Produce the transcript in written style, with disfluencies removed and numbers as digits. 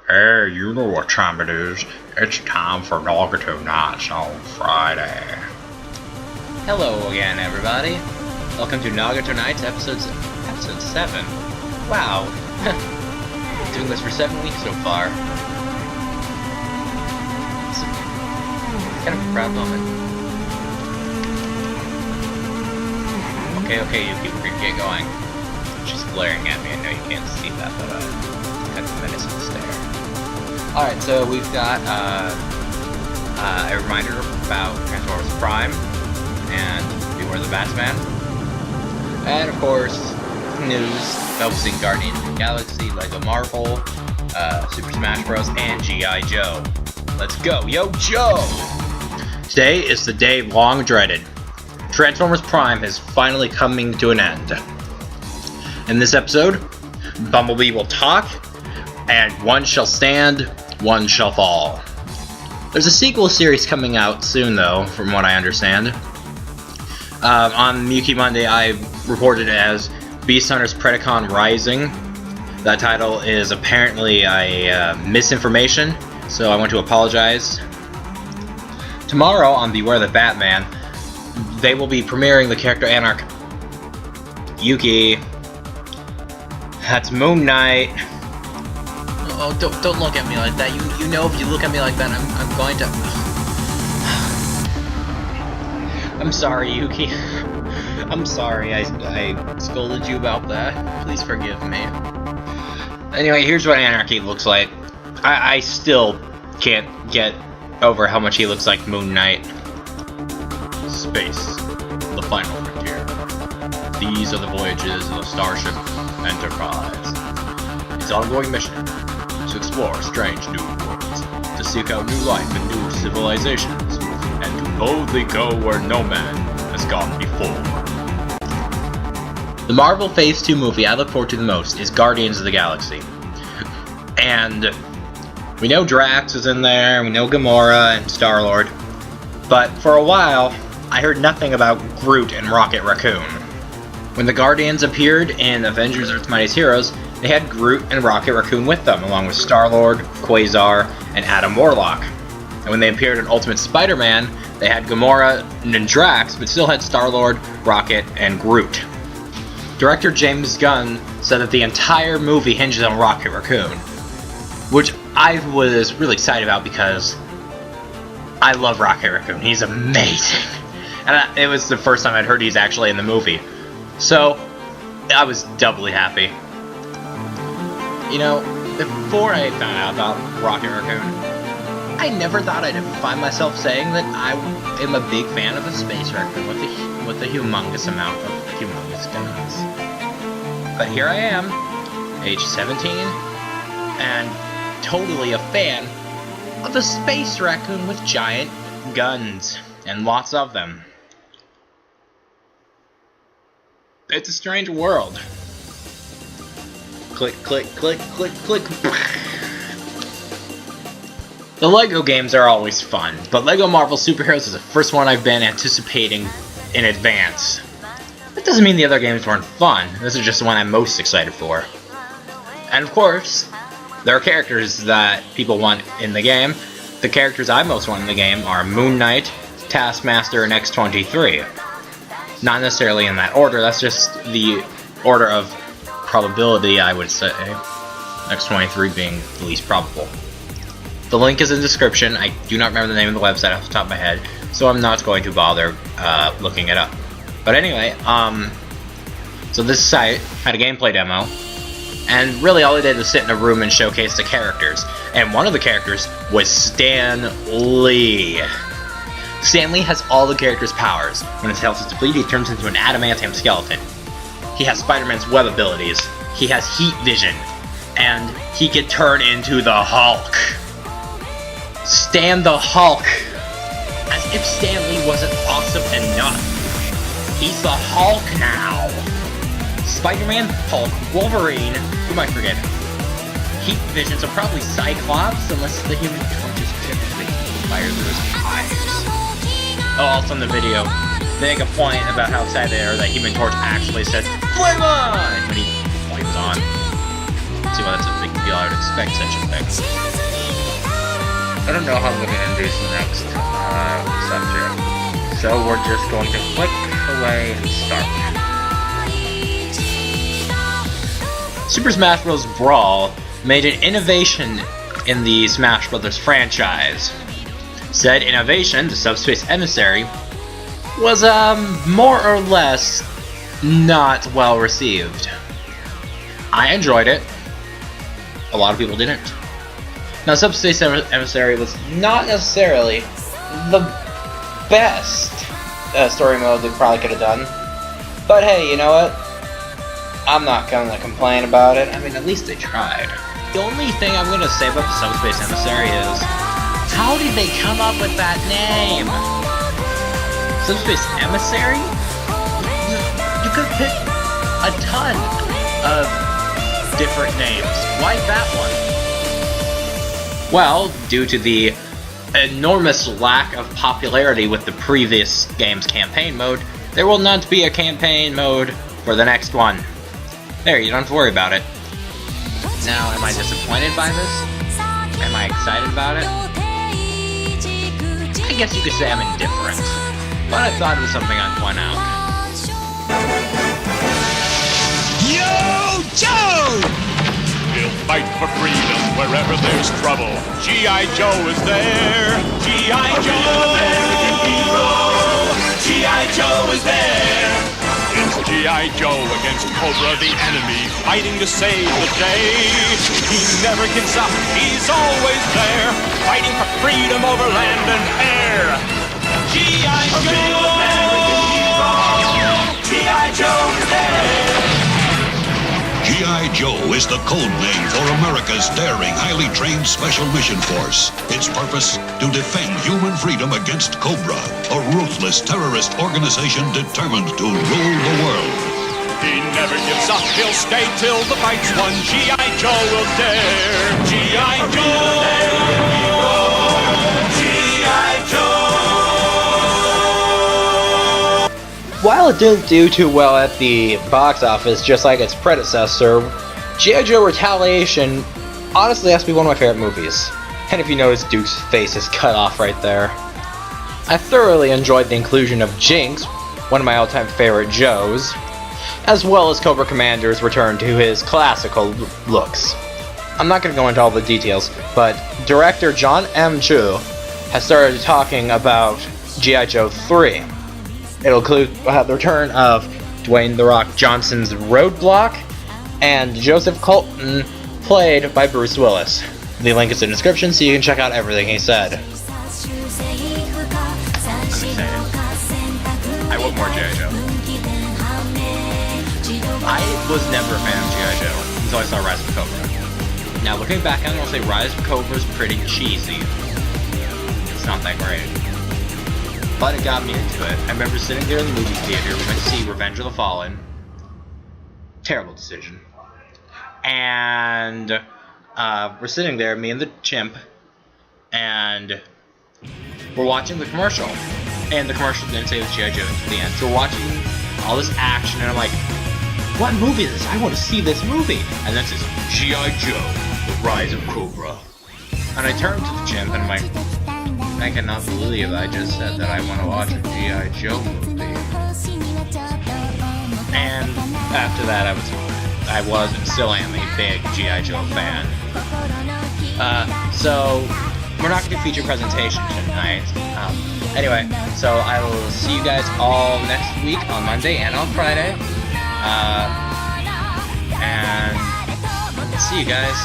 Hey, you know what time it is. It's time for Nagato Nights on Friday. Hello again, everybody. Welcome to Nagato Nights, episode 7. Wow. Doing this for 7 weeks so far. It's kind of a proud moment. Okay, Yuki, we're gonna get going. She's glaring at me. I know you can't see that, but kind of a menacing stare. Alright, so we've got a reminder about Transformers Prime and Beware the Batman. And of course, news focusing Guardians of the Galaxy, Lego Marvel, Super Smash Bros, and G.I. Joe. Let's go, yo, Joe! Today is the day long dreaded. Transformers Prime is finally coming to an end. In this episode, Bumblebee will talk, and one shall stand, one shall fall. There's a sequel series coming out soon, though, from what I understand. On Yuki Monday, I reported it as Beast Hunters Predacon Rising. That title is apparently a misinformation, so I want to apologize. Tomorrow on Beware the Batman, they will be premiering the character Anarch Yuki. That's Moon Knight. Oh, don't look at me like that. You know if you look at me like that, I'm going to... I'm sorry, Yuki. I'm sorry I scolded you about that. Please forgive me. Anyway, here's what Anarchy looks like. I still can't get over how much he looks like Moon Knight. Space, the final frontier. These are the voyages of the Starship Enterprise. Its ongoing mission: to explore strange new worlds, to seek out new life and new civilizations, and to boldly go where no man has gone before. The Marvel Phase 2 movie I look forward to the most is Guardians of the Galaxy. And we know Drax is in there, we know Gamora and Star-Lord, but for a while, I heard nothing about Groot and Rocket Raccoon. When the Guardians appeared in Avengers Earth's Mightiest Heroes, they had Groot and Rocket Raccoon with them, along with Star-Lord, Quasar, and Adam Warlock. And when they appeared in Ultimate Spider-Man, they had Gamora and Drax, but still had Star-Lord, Rocket, and Groot. Director James Gunn said that the entire movie hinges on Rocket Raccoon, which I was really excited about because I love Rocket Raccoon. He's amazing. And it was the first time I'd heard he's actually in the movie. So, I was doubly happy. You know, before I found out about Rocket Raccoon, I never thought I'd find myself saying that I am a big fan of a space raccoon with a humongous amount of humongous guns. But here I am, age 17, and totally a fan of a space raccoon with giant guns, and lots of them. It's a strange world. Click, click, click, click, click. The LEGO games are always fun, but LEGO Marvel Superheroes is the first one I've been anticipating in advance. That doesn't mean the other games weren't fun. This is just the one I'm most excited for. And of course, there are characters that people want in the game. The characters I most want in the game are Moon Knight, Taskmaster, and X-23. Not necessarily in that order, that's just the order of probability, I would say. X-23 being the least probable. The link is in the description. I do not remember the name of the website off the top of my head, so I'm not going to bother looking it up. But anyway, so this site had a gameplay demo, and really all they did was sit in a room and showcase the characters. And one of the characters was Stan Lee. Stan Lee has all the characters' powers. When his health is depleted, he turns into an adamantium skeleton. He has Spider-Man's web abilities. He has heat vision. And he can turn into the Hulk. Stan the Hulk. As if Stan Lee wasn't awesome enough. He's the Hulk now. Spider-Man, Hulk, Wolverine, who am I forgetting? Heat vision, so probably Cyclops, unless the Human Torch is typically fire through his eyes. Oh, also in the video, they make a point about how excited they are that Human Torch actually says, "Flame on!" when he flames on. See why that's a big feel I would expect such a thing. I don't know how I'm going to introduce the next subject, so we're just going to click away and start. Super Smash Bros. Brawl made an innovation in the Smash Bros. Franchise. Said innovation, the Subspace Emissary, was more or less not well received. I enjoyed it. A lot of people didn't. Now, Subspace Emissary was not necessarily the best story mode they probably could have done. But hey, you know what? I'm not gonna complain about it. I mean, at least they tried. The only thing I'm gonna say about the Subspace Emissary is, how did they come up with that name? Subspace Emissary? You could pick a ton of different names. Why that one? Well, due to the enormous lack of popularity with the previous game's campaign mode, there will not be a campaign mode for the next one. There, you don't have to worry about it. Now, am I disappointed by this? Am I excited about it? I guess you could say I'm indifferent, but I thought it was something I'd point out. Yo, Joe! He'll fight for freedom wherever there's trouble. G.I. Joe is there. G.I. Joe! American hero! G.I. Joe is there. It's G.I. Joe against Cobra the enemy, fighting to save the day. He never gives up, he's always there, fighting for freedom over land and air. G.I. Joe! American hero! G.I. Joe is there. G.I. Joe is the code name for America's daring, highly trained Special Mission Force. Its purpose? To defend human freedom against Cobra, a ruthless terrorist organization determined to rule the world. He never gives up, he'll stay till the fight's won. G.I. Joe will dare. G.I. Joe! G.I. Joe! While it didn't do too well at the box office, just like its predecessor, G.I. Joe Retaliation honestly has to be one of my favorite movies. And if you notice, Duke's face is cut off right there. I thoroughly enjoyed the inclusion of Jinx, one of my all-time favorite Joes, as well as Cobra Commander's return to his classical looks. I'm not going to go into all the details, but director John M. Chu has started talking about G.I. Joe 3. It'll include the return of Dwayne "The Rock" Johnson's Roadblock, and Joseph Colton, played by Bruce Willis. The link is in the description so you can check out everything he said. I'm excited. I want more G.I. Joe. I was never a fan of G.I. Joe until I saw Rise of Cobra. Now, looking back on it, I'll say Rise of Cobra is pretty cheesy. It's not that great. But it got me into it. I remember sitting there in the movie theater, we went to see Revenge of the Fallen. Terrible decision. And we're sitting there, me and the chimp, and we're watching the commercial. And the commercial didn't say it was G.I. Joe until the end. So we're watching all this action, and I'm like, what movie is this? I want to see this movie. And then it says, G.I. Joe, The Rise of Cobra. And I turned to the chimp, and I'm like, I cannot believe I just said that I want to watch a G.I. Joe movie. And after that, I was and still am a big G.I. Joe fan. So we're not going to feature presentation tonight. Anyway, so I will see you guys all next week on Monday and on Friday. And see you guys.